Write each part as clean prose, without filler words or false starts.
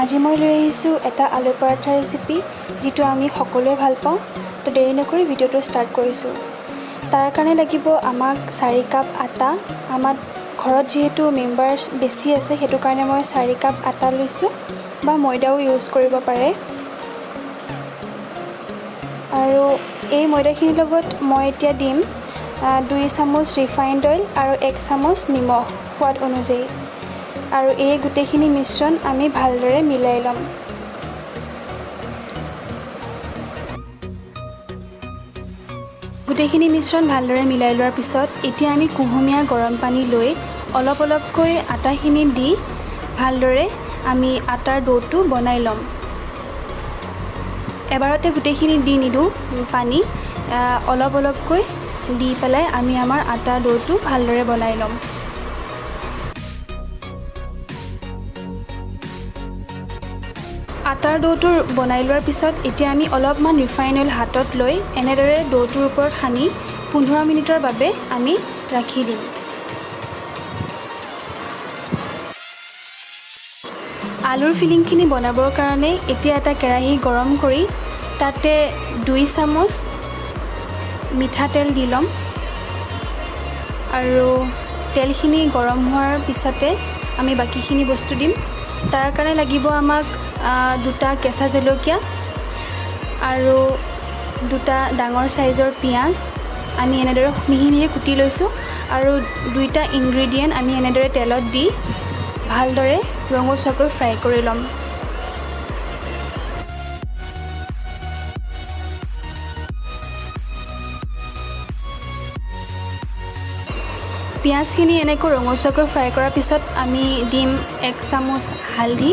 আজি মই লৈ আহিছোঁ এটা আলু পৰাঠা ৰেচিপি যিটো আমি সকলোৱে ভাল পাওঁ। তো দেৰি নকৰি ভিডিঅ'টো ষ্টাৰ্ট কৰিছোঁ। তাৰ কাৰণে লাগিব আমাক 4 কাপ আটা। আমাৰ ঘৰত যিহেতু মেম্বাৰ বেছি আছে সেইটো কাৰণে মই 4 কাপ আটা লৈছোঁ, বা ময়দাও ইউজ কৰিব পাৰে। আৰু এই ময়দাখিনিৰ লগত মই এতিয়া দিম 2 চামুচ ৰিফাইণ্ড অইল আৰু 1 চামুচ নিমখ সোৱাদ অনুযায়ী। আৰু এই গোটেইখিনি মিশ্ৰণ আমি ভালদৰে মিলাই ল'ম। গোটেইখিনি মিশ্ৰণ ভালদৰে মিলাই লোৱাৰ পিছত এতিয়া আমি কুহুমীয়া গৰম পানী লৈ অলপ অলপকৈ আটাখিনি দি ভালদৰে আমি আটাৰ ডোটো বনাই ল'ম। এবাৰতে গোটেইখিনি দি নিদিওঁ পানী, অলপ অলপকৈ দি পেলাই আমি আমাৰ আটাৰ ডোটো ভালদৰে বনাই ল'ম। আটাৰ ডোটো বনাই লোৱাৰ পিছত এতিয়া আমি অলপমান ৰিফাইন অইল হাতত লৈ এনেদৰে ডোটোৰ ওপৰত সানি 15 মিনিটৰ বাবে আমি ৰাখি দিম। আলুৰ ফিলিংখিনি বনাবৰ কাৰণে এতিয়া এটা কেৰাহী গৰম কৰি তাতে 2 চামুচ মিঠাতেল দি ল'ম। আৰু তেলখিনি গৰম হোৱাৰ পিছতে আমি বাকীখিনি বস্তু দিম। তাৰ কাৰণে লাগিব আমাক 2টা কেঁচা জলকীয়া আৰু 2টা ডাঙৰ চাইজৰ পিঁয়াজ আমি এনেদৰে মিহি মিহি কুটি লৈছোঁ। আৰু 2টা ইনগ্ৰিডিয়েণ্ট আমি এনেদৰে তেলত দি ভালদৰে ৰঙচুৱাকৈ ফ্ৰাই কৰি ল'ম। পিঁয়াজখিনি এনেকৈ ৰঙচুৱাকৈ ফ্ৰাই কৰাৰ পিছত আমি দিম 1 চামুচ হালধি,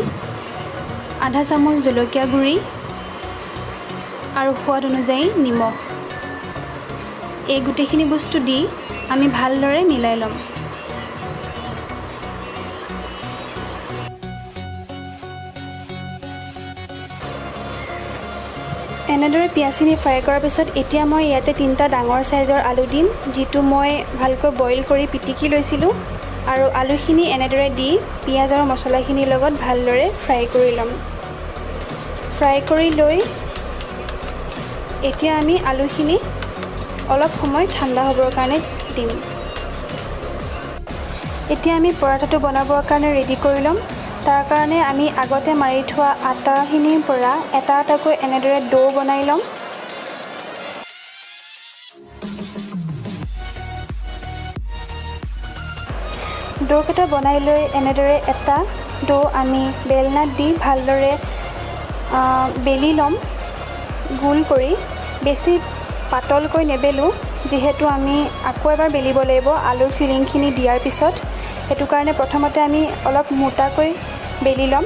আধা চামুচ জলকীয়া গুড়ি আৰু সোৱাদ অনুযায়ী নিমখ। এই গোটেইখিনি বস্তু দি আমি ভালদৰে মিলাই ল'ম। এনেদৰে পিঁয়াজখিনি ফ্ৰাই কৰাৰ পিছত এতিয়া মই ইয়াতে 3টা ডাঙৰ চাইজৰ আলু দিম, যিটো মই ভালকৈ বইল কৰি পিটিকি লৈছিলোঁ। আৰু আলুখিনি এনেদৰে দি পিঁয়াজ আৰু মছলাখিনিৰ লগত ভালদৰে ফ্ৰাই কৰি ল'ম। ফ্ৰাই কৰি লৈ এতিয়া আমি আলুখিনি অলপ সময় ঠাণ্ডা হ'বৰ কাৰণে দিম। এতিয়া আমি পৰাঠাটো বনাবৰ কাৰণে ৰেডি কৰি ল'ম। তাৰ কাৰণে আমি আগতে মাৰি থোৱা আটাখিনিৰ পৰা এটা এটাকৈ এনেদৰে ডো বনাই ল'ম। ডোকেইটা বনাই লৈ এনেদৰে এটা ডো আমি বেলনাত দি ভালদৰে বেলি ল'ম গোল কৰি। বেছি পাতলকৈ নেবেলোঁ, যিহেতু আমি আকৌ এবাৰ বেলিব লাগিব আলুৰ ফিলিংখিনি দিয়াৰ পিছত। সেইটো কাৰণে প্ৰথমতে আমি অলপ মোটাকৈ বেলি ল'ম।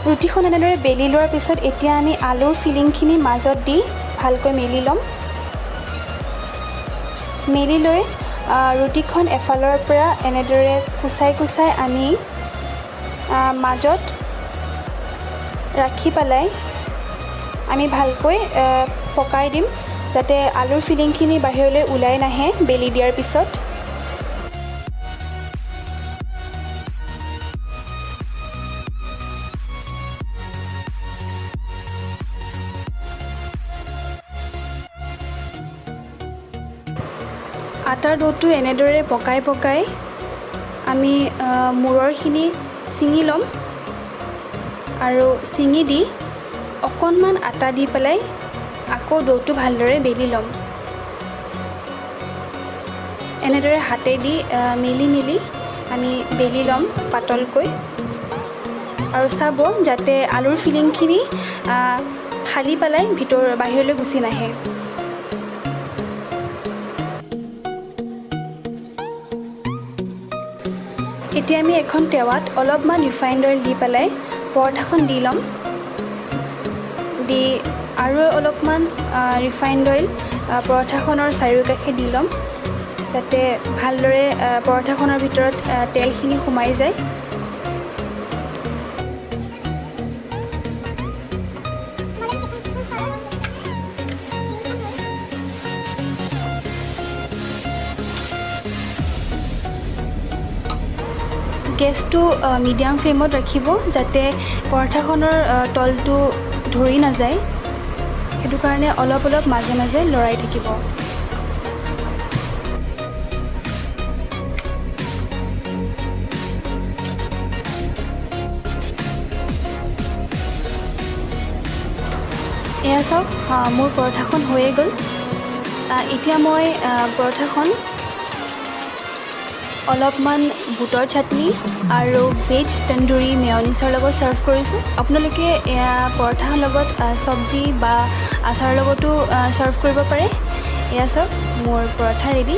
ৰুটিখন এনেদৰে বেলি লোৱাৰ পিছত এতিয়া আমি আলুৰ ফিলিংখিনি মাজত দি ভালকৈ মেলি ল'ম। মেলি লৈ ৰুটিখন এফালৰ পৰা এনেদৰে কুচাই কুচাই আনি মাজত ৰাখি পেলাই আমি ভালকৈ পকাই দিম, যাতে আলুৰ ফিলিংখিনি বাহিৰলৈ ওলাই নাহে বেলি দিয়াৰ পিছত। আটাৰ ডোটো এনেদৰে পকাই পকাই আমি মূৰৰখিনি ছিঙি ল'ম। আৰু ছিঙি দি অকণমান আটা দি পেলাই আকৌ ডোটো ভালদৰে বেলি ল'ম। এনেদৰে হাতেদি মেলি মেলি আমি বেলি ল'ম পাতলকৈ। আৰু চাব যাতে আলুৰ ফিলিংখিনি ফালি পেলাই বাহিৰলৈ গুচি নাহে। এতিয়া আমি এখন টেৱাত অলপমান ৰিফাইণ্ড অইল দি পেলাই পৰঠাখন দি ল'ম। দি আৰু অলপমান ৰিফাইণ্ড অইল পৰঠাখনৰ চাৰিওকাষে দি ল'ম, যাতে ভালদৰে পৰঠাখনৰ ভিতৰত তেলখিনি সোমাই যায়। গেছটো মিডিয়াম ফ্লেমত ৰাখিব যাতে পৰঠাখনৰ তলটো ধৰি নাযায় সেইটো কাৰণে অলপ অলপ মাজে মাজে লৰাই থাকিব এয়া চাওক মোৰ পৰঠাখন হৈয়ে গ'ল এতিয়া মই পৰঠাখন অলপমান বুটৰ চাটনি আৰু ভেজ তন্দুৰী মেয়নিজৰ লগত চাৰ্ভ কৰিছোঁ আপোনালোকে এয়া পৰঠাৰ লগত চব্জি বা আচাৰৰ লগতো চাৰ্ভ কৰিব পাৰে এয়া চাওক মোৰ পৰঠা ৰেডি